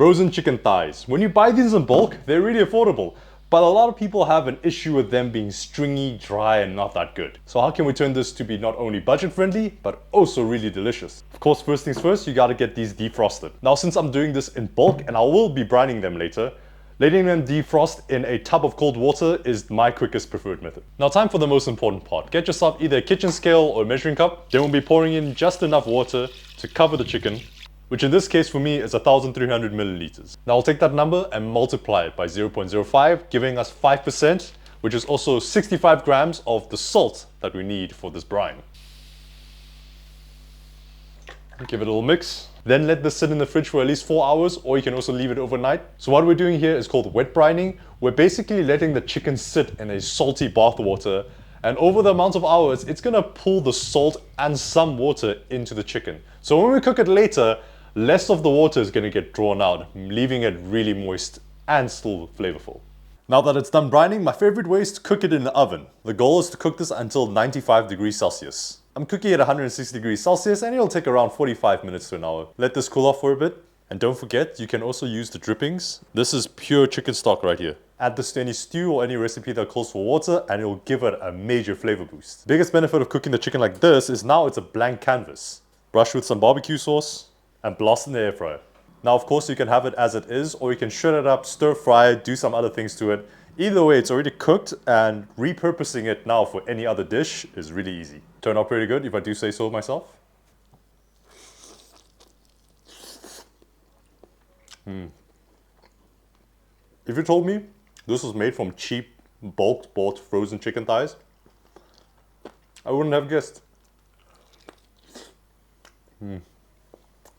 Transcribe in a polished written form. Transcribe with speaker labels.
Speaker 1: Frozen chicken thighs. When you buy these in bulk, they're really affordable. But a lot of people have an issue with them being stringy, dry, and not that good. So how can we turn this to be not only budget friendly, but also really delicious? Of course, first things first, you gotta get these defrosted. Now, since I'm doing this in bulk and I will be brining them later, letting them defrost in a tub of cold water is my quickest preferred method. Now, time for the most important part. Get yourself either a kitchen scale or a measuring cup. Then we'll be pouring in just enough water to cover the chicken, which in this case for me is 1,300 milliliters. Now I'll take that number and multiply it by 0.05, giving us 5%, which is also 65 grams of the salt that we need for this brine. Give it a little mix. Then let this sit in the fridge for at least 4 hours, or you can also leave it overnight. So what we're doing here is called wet brining. We're basically letting the chicken sit in a salty bath water, and over the amount of hours, it's gonna pull the salt and some water into the chicken. So when we cook it later, less of the water is going to get drawn out, leaving it really moist and still flavorful. Now that it's done brining, my favorite way is to cook it in the oven. The goal is to cook this until 95 degrees Celsius. I'm cooking at 160 degrees Celsius and it'll take around 45 minutes to an hour. Let this cool off for a bit. And don't forget, you can also use the drippings. This is pure chicken stock right here. Add this to any stew or any recipe that calls for water and it'll give it a major flavor boost. The biggest benefit of cooking the chicken like this is now it's a blank canvas. Brush with some barbecue sauce and blast in the air fryer. Now of course you can have it as it is, or you can shred it up, stir fry it, do some other things to it. Either way, it's already cooked, and repurposing it now for any other dish is really easy. Turned out pretty good if I do say so myself. If you told me this was made from cheap, bulk bought frozen chicken thighs, I wouldn't have guessed.